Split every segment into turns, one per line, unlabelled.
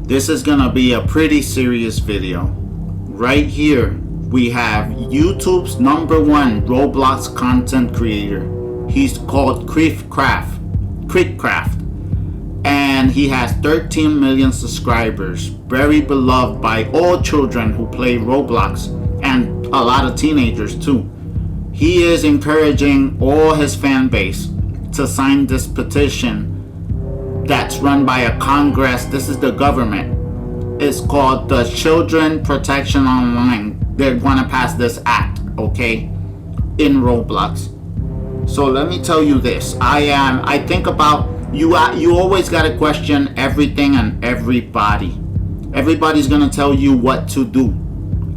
This is gonna be a pretty serious video. Right here, we have YouTube's #1 Roblox content creator. He's called Crickcraft. And he has 13 million subscribers. Very beloved by all children who play Roblox and a lot of teenagers too. He is encouraging all his fan base to sign this petition that's run by a Congress. This is the government. It's called the Children Protection Online. They want to pass this act, okay, in Roblox. So let me tell you this. I think about you. You always gotta question everything and everybody. Everybody's gonna tell you what to do.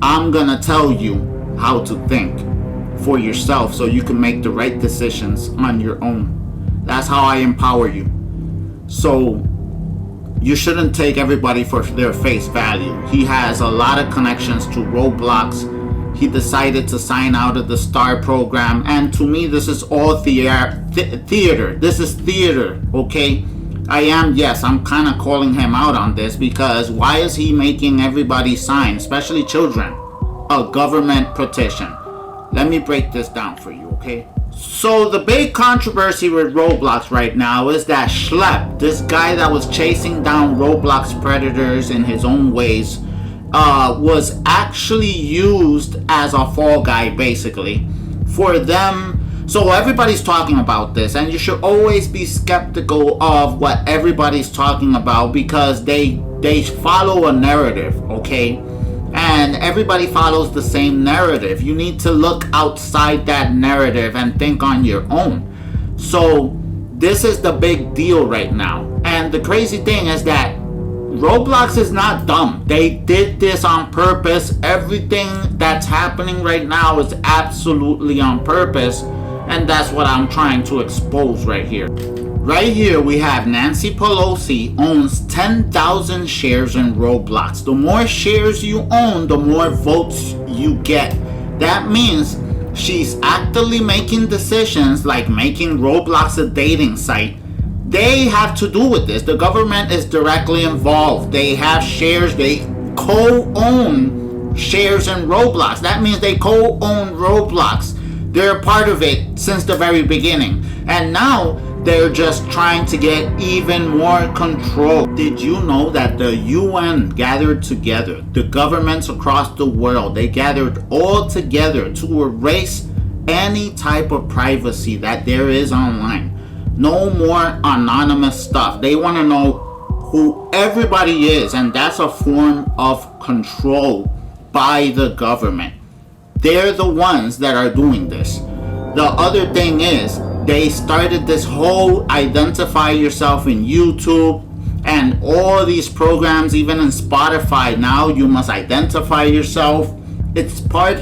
I'm gonna tell you how to think for yourself so you can make the right decisions on your own. That's how I empower you. So you shouldn't take everybody for their face value. He has a lot of connections to Roblox. He decided to sign out of the STAR program, and to me this is all theater. This is theater, okay? I'm kind of calling him out on this, because why is he making everybody sign, especially children, a government petition? Let me break this down for you, okay? So the big controversy with Roblox right now is that Schlep, this guy that was chasing down Roblox predators in his own ways, was actually used as a fall guy, basically, for them. So everybody's talking about this, and you should always be skeptical of what everybody's talking about, because they follow a narrative, okay? And everybody follows the same narrative. You need to look outside that narrative and think on your own. So this is the big deal right now. And the crazy thing is that Roblox is not dumb. They did this on purpose. Everything that's happening right now is absolutely on purpose. And that's what I'm trying to expose right here. Right here we have Nancy Pelosi owns 10,000 shares in Roblox. The more shares you own, the more votes you get. That means she's actively making decisions like making Roblox a dating site. They have to do with this. The government is directly involved. They have shares. They co-own shares in Roblox. That means they co-own Roblox. They're a part of it since the very beginning. And now they're just trying to get even more control. Did you know that the UN gathered together, the governments across the world, they gathered all together to erase any type of privacy that there is online? No more anonymous stuff. They want to know who everybody is, and that's a form of control by the government. They're the ones that are doing this. The other thing is, they started this whole identify yourself in YouTube and all these programs, even in Spotify now, you must identify yourself. It's part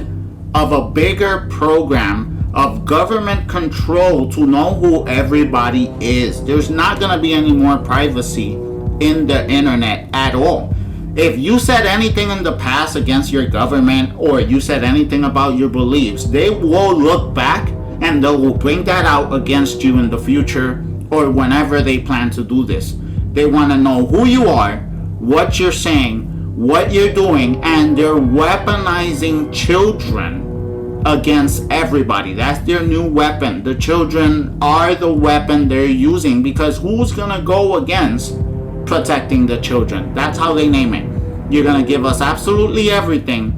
of a bigger program of government control to know who everybody is. There's not going to be any more privacy in the internet at all. If you said anything in the past against your government, or you said anything about your beliefs, they will look back and they will bring that out against you in the future, or whenever they plan to do this. They want to know who you are, what you're saying, what you're doing, and they're weaponizing children against everybody. That's their new weapon. The children are the weapon they're using, because who's gonna go against protecting the children? That's how they name it. You're gonna give us absolutely everything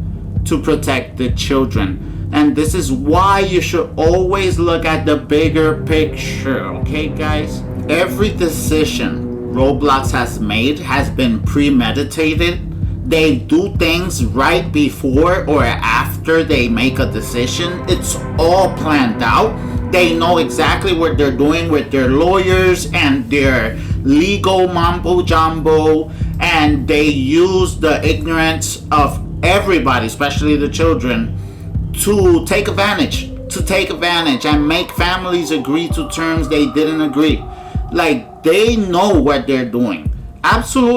to protect the children. And this is why you should always look at the bigger picture, okay guys? Every decision Roblox has made has been premeditated. They do things right before or after they make a decision. It's all planned out. They know exactly what they're doing with their lawyers and their legal mumbo jumbo, and they use the ignorance of everybody, especially the children, to take advantage and make families agree to terms they didn't agree. Like, they know what they're doing.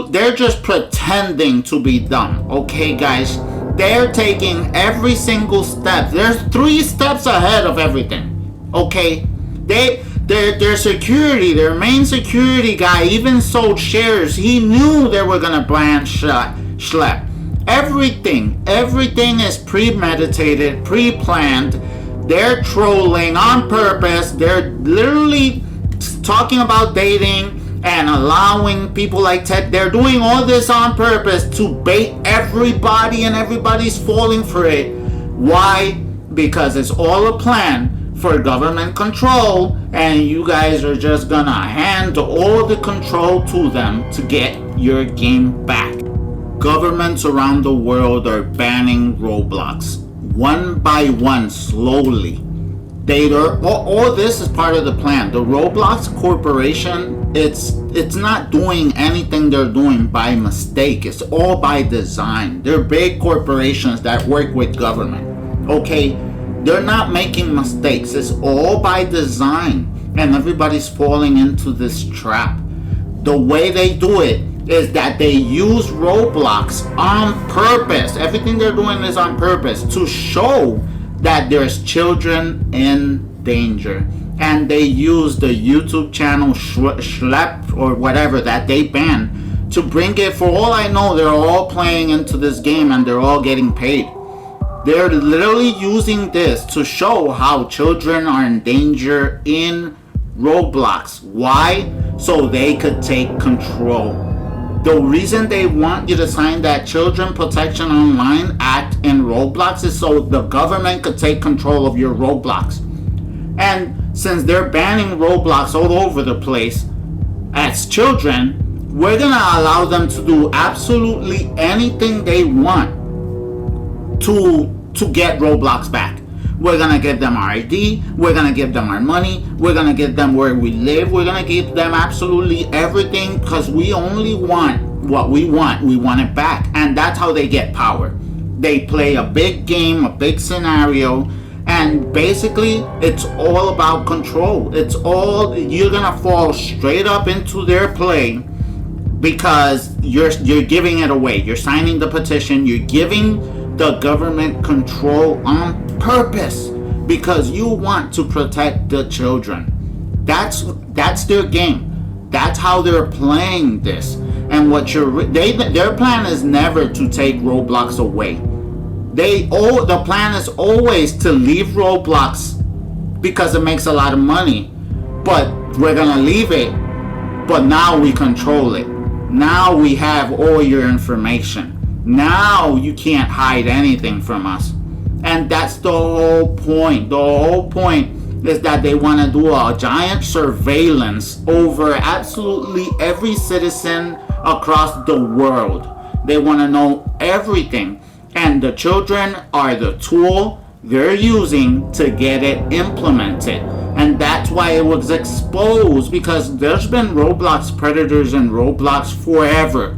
They're just pretending to be dumb, okay guys? They're taking every single step. There's 3 steps ahead of everything, okay? Their security, their main security guy, even sold shares. He knew they were gonna ban Schlep. Everything is premeditated, pre-planned. They're trolling on purpose. They're literally talking about dating and allowing people like Ted. They're doing all this on purpose to bait everybody, and everybody's falling for it. Why? Because it's all a plan for government control, and you guys are just gonna hand all the control to them to get your game back. Governments around the world are banning Roblox one by one, slowly. All this is part of the plan. The Roblox Corporation, it's not doing anything they're doing by mistake. It's all by design. They're big corporations that work with government. Okay? They're not making mistakes. It's all by design. And everybody's falling into this trap. The way they do it is that they use Roblox on purpose. Everything they're doing is on purpose to show that there's children in danger. And they use the YouTube channel Schlep or whatever that they banned to bring it. For all I know, they're all playing into this game and they're all getting paid. They're literally using this to show how children are in danger in Roblox. Why? So they could take control. The reason they want you to sign that Children Protection Online Act in Roblox is so the government could take control of your Roblox. And since they're banning Roblox all over the place, as children, we're gonna allow them to do absolutely anything they want to get Roblox back. We're gonna give them our ID, we're gonna give them our money, we're gonna give them where we live, we're gonna give them absolutely everything, because we only want what we want it back. And that's how they get power. They play a big game, a big scenario, and basically it's all about control. You're gonna fall straight up into their play because you're giving it away. You're signing the petition, you're giving the government control on purpose because you want to protect the children. That's their game. That's how they're playing this. And their plan is never to take Roblox away. The plan is always to leave Roblox because it makes a lot of money. But we're gonna leave it, but now we control it. Now we have all your information. Now you can't hide anything from us. And that's the whole point. The whole point is that they want to do a giant surveillance over absolutely every citizen across the world. They want to know everything. And the children are the tool they're using to get it implemented. And that's why it was exposed, because there's been Roblox predators in Roblox forever.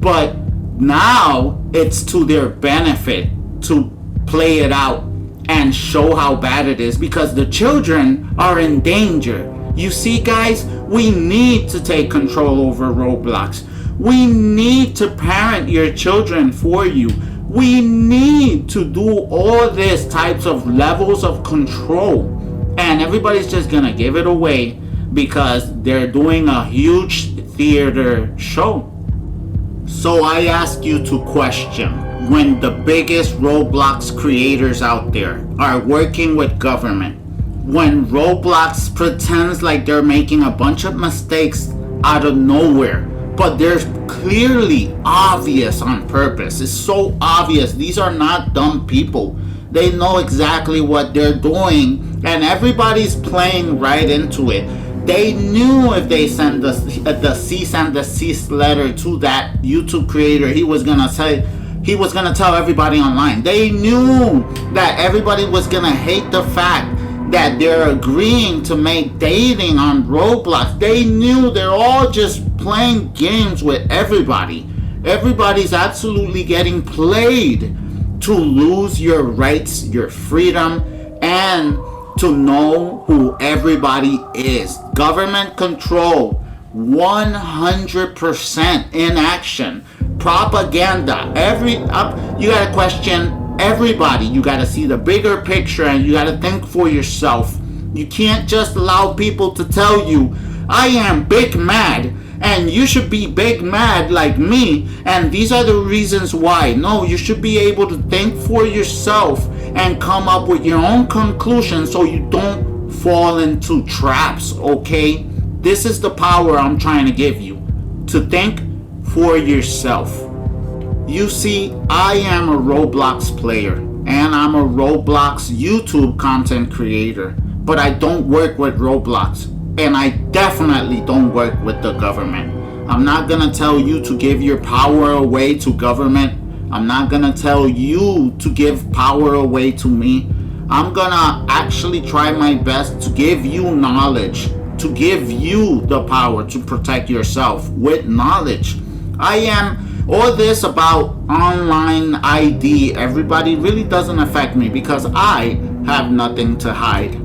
But now it's to their benefit to play it out and show how bad it is, because the children are in danger. You see, guys, we need to take control over Roblox. We need to parent your children for you. We need to do all these types of levels of control. And everybody's just gonna give it away because they're doing a huge theater show. So I ask you to question, when the biggest Roblox creators out there are working with government, when Roblox pretends like they're making a bunch of mistakes out of nowhere, but they're clearly obvious on purpose. It's so obvious. These are not dumb people. They know exactly what they're doing, and everybody's playing right into it. They knew if they sent the cease and desist letter to that YouTube creator, he was gonna tell everybody online. They knew that everybody was gonna hate the fact that they're agreeing to make dating on Roblox. They knew they're all just playing games with everybody. Everybody's absolutely getting played to lose your rights, your freedom, and to know who everybody is. Government control, 100% in action. Propaganda. You gotta question everybody. You gotta see the bigger picture, and you gotta think for yourself. You can't just allow people to tell you, I am big mad, and you should be big mad like me, and these are the reasons why. No, you should be able to think for yourself and come up with your own conclusions so you don't fall into traps, okay? This is the power I'm trying to give you, to think for yourself. You see, I am a Roblox player, and I'm a Roblox YouTube content creator, but I don't work with Roblox, and I definitely don't work with the government. I'm not gonna tell you to give your power away to government. I'm not gonna tell you to give power away to me. I'm gonna actually try my best to give you knowledge, to give you the power to protect yourself with knowledge. I am all this about online ID. Everybody really doesn't affect me because I have nothing to hide.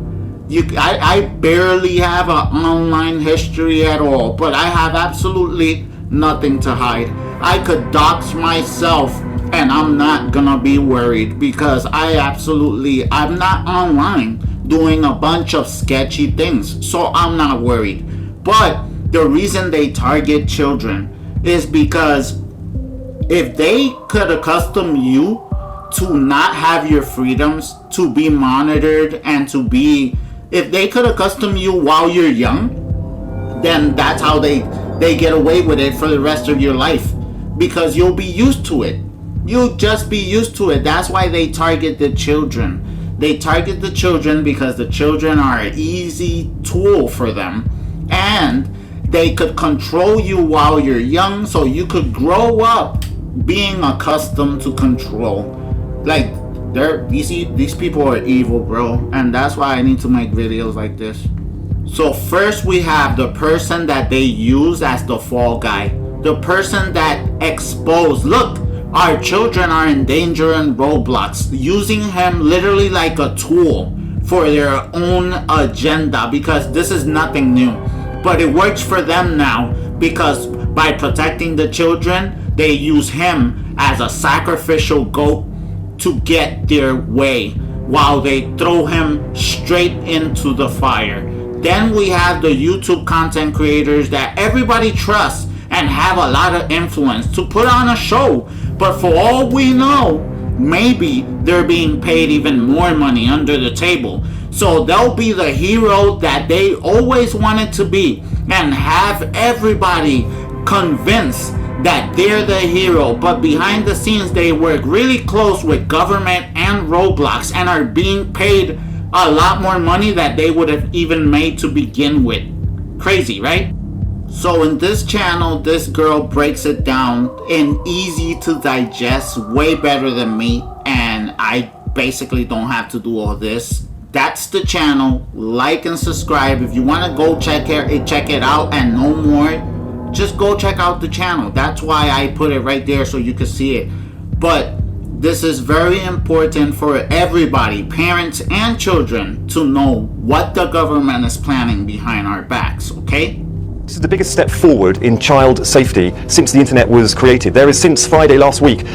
I barely have an online history at all, but I have absolutely nothing to hide. I could dox myself and I'm not gonna be worried because I'm not online doing a bunch of sketchy things, so I'm not worried. But the reason they target children is because if they could accustom you to not have your freedoms, to be monitored, and if they could accustom you while you're young, then that's how they get away with it for the rest of your life, because you'll be used to it. You'll just be used to it. That's why they target the children. They target the children because the children are an easy tool for them, and they could control you while you're young, so you could grow up being accustomed to control. Like, these people are evil, bro, and that's why I need to make videos like this. So first we have the person that they use as the fall guy, the person that exposed, look, our children are in danger in Roblox, using him literally like a tool for their own agenda, because this is nothing new, but it works for them now because by protecting the children, they use him as a sacrificial goat to get their way while they throw him straight into the fire. Then we have the YouTube content creators that everybody trusts and have a lot of influence to put on a show, but for all we know, maybe they're being paid even more money under the table. So they'll be the hero that they always wanted to be and have everybody convinced that they're the hero, but behind the scenes they work really close with government and Roblox and are being paid a lot more money that they would have even made to begin with. Crazy, right? So in this channel, this girl breaks it down in easy to digest, way better than me, and I basically don't have to do all this. That's the channel. Like and subscribe. If you want to go check it out and know more, just go check out the channel. That's why I put it right there so you can see it. But this is very important for everybody, parents and children, to know what the government is planning behind our backs, okay?
This is the biggest step forward in child safety since the internet was created. There is, since Friday last week,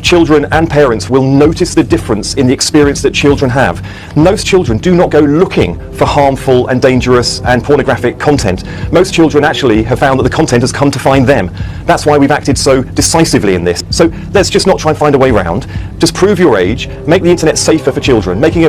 children and parents will notice the difference in the experience that children have. Most children do not go looking for harmful and dangerous and pornographic content. Most children actually have found that the content has come to find them. That's why we've acted so decisively in this. So let's just not try and find a way around. Just prove your age, make the internet safer for children, make it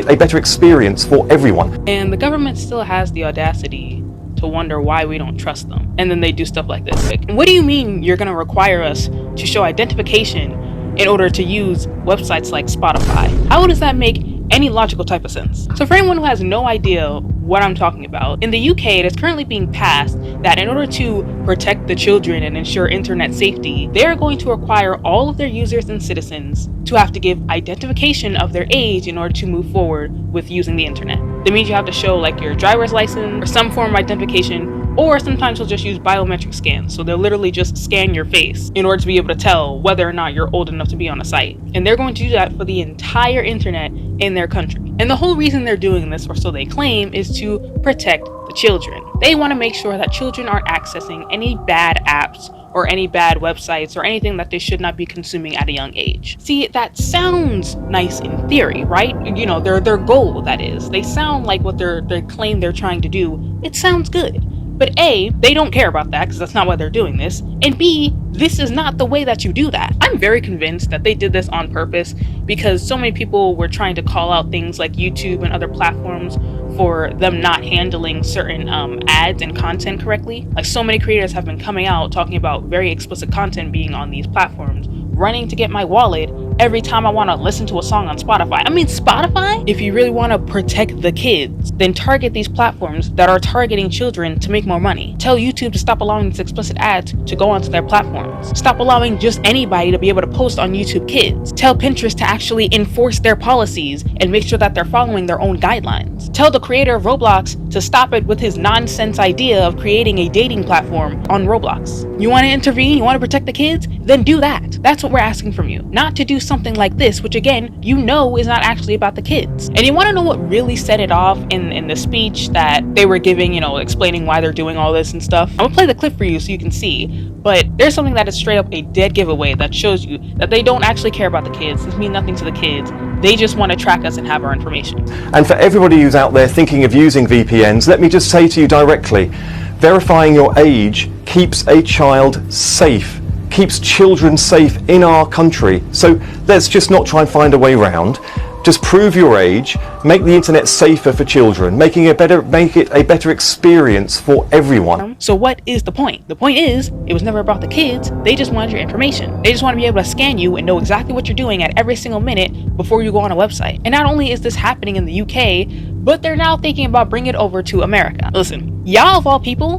a better experience for everyone.
And the government still has the audacity to wonder why we don't trust them. And then they do stuff like this. Like, what do you mean you're gonna require us to show identification in order to use websites like Spotify? How does that make any logical type of sense? So for anyone who has no idea what I'm talking about, in the UK it is currently being passed that in order to protect the children and ensure internet safety, they're going to require all of their users and citizens to have to give identification of their age in order to move forward with using the internet. That means you have to show like your driver's license or some form of identification, or sometimes they'll just use biometric scans. So they'll literally just scan your face in order to be able to tell whether or not you're old enough to be on a site. And they're going to do that for the entire internet in their country. And the whole reason they're doing this, or so they claim, is to protect the children. They want to make sure that children aren't accessing any bad apps or any bad websites or anything that they should not be consuming at a young age. See, that sounds nice in theory, right? You know, their goal, that is. They sound like what they claim they're trying to do. It sounds good. But A, they don't care about that because that's not why they're doing this. And B, this is not the way that you do that. I'm very convinced that they did this on purpose because so many people were trying to call out things like YouTube and other platforms for them not handling certain ads and content correctly. Like, so many creators have been coming out talking about very explicit content being on these platforms, running to get my wallet every time I want to listen to a song on Spotify. I mean, Spotify? If you really want to protect the kids, then target these platforms that are targeting children to make more money. Tell YouTube to stop allowing these explicit ads to go onto their platforms. Stop allowing just anybody to be able to post on YouTube Kids. Tell Pinterest to actually enforce their policies and make sure that they're following their own guidelines. Tell the creator of Roblox to stop it with his nonsense idea of creating a dating platform on Roblox. You want to intervene? You want to protect the kids? Then do that. That's what we're asking from you. Not to do something like this, which again, you know is not actually about the kids. And you want to know what really set it off in the speech that they were giving, you know, explaining why they're doing all this and stuff? I'm gonna play the clip for you so you can see. But there's something that is straight up a dead giveaway that shows you that they don't actually care about the kids. This means nothing to the kids. They just want to track us and have our information.
And for everybody who's out there thinking of using VPNs, let me just say to you directly, verifying your age keeps a child safe, keeps children safe in our country. So let's just not try and find a way around. Just prove your age, make the internet safer for children, make it a better experience for everyone.
So what is the point? The point is, it was never about the kids. They just wanted your information. They just want to be able to scan you and know exactly what you're doing at every single minute before you go on a website. And not only is this happening in the UK, but they're now thinking about bringing it over to America. Listen, y'all of all people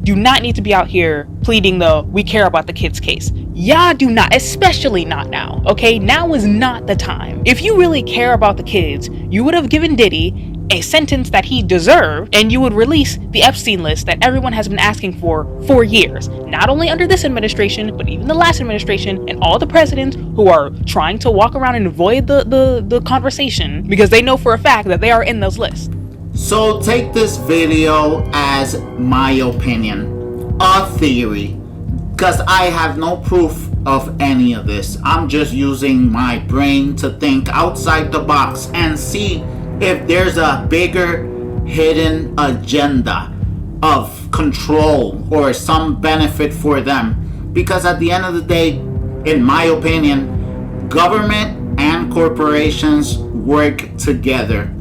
do not need to be out here pleading the "we care about the kids" case. Y'all do not, especially not now, okay? Now is not the time. If you really care about the kids, you would have given Diddy a sentence that he deserved, and you would release the Epstein list that everyone has been asking for years. Not only under this administration, but even the last administration and all the presidents who are trying to walk around and avoid the conversation because they know for a fact that they are in those lists.
So take this video as my opinion, a theory, because I have no proof of any of this. I'm just using my brain to think outside the box and see if there's a bigger hidden agenda of control or some benefit for them. Because at the end of the day, in my opinion, government and corporations work together.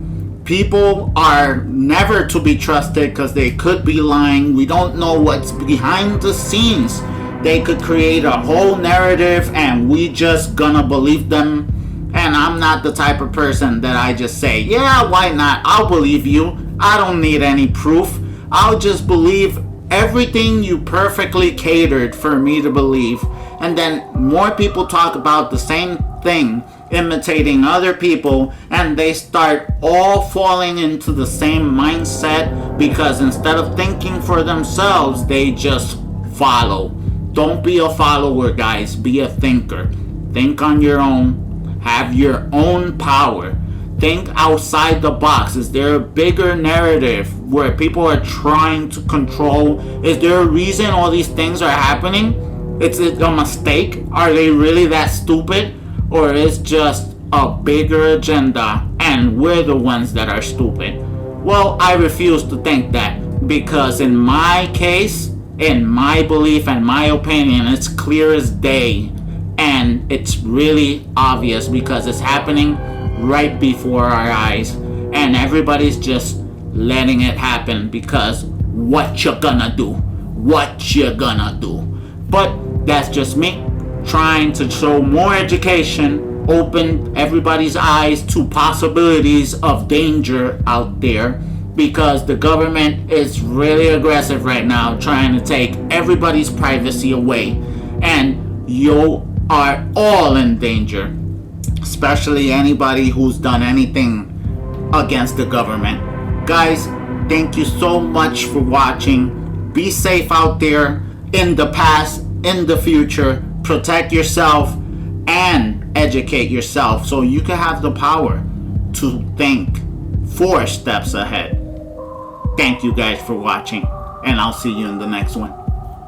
People are never to be trusted because they could be lying. We don't know what's behind the scenes. They could create a whole narrative and we just gonna believe them. And I'm not the type of person that I just say, yeah, why not? I'll believe you. I don't need any proof. I'll just believe everything you perfectly catered for me to believe. And then more people talk about the same thing, imitating other people, and they start all falling into the same mindset because instead of thinking for themselves, they just follow. Don't be a follower, guys. Be a thinker. Think on your own. Have your own power. Think outside the box. Is there a bigger narrative where people are trying to control? Is there a reason all these things are happening? Is it a mistake? Are they really that stupid? Or is just a bigger agenda and we're the ones that are stupid? Well, I refuse to think that, because in my case, in my belief and my opinion, it's clear as day. And it's really obvious because it's happening right before our eyes. And everybody's just letting it happen because what you gonna do? What you gonna do? But that's just me trying to show more education, open everybody's eyes to possibilities of danger out there, because the government is really aggressive right now trying to take everybody's privacy away, and you are all in danger, especially anybody who's done anything against the government. Guys, thank you so much for watching. Be safe out there, in the past, in the future. Protect yourself and educate yourself so you can have the power to think 4 steps ahead. Thank you guys for watching, and I'll see you in the next one.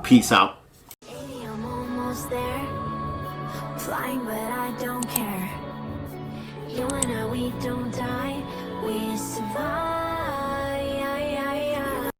Peace out.
Baby, I'm almost there. Flying, but I don't care. You and I, we don't die. We survive.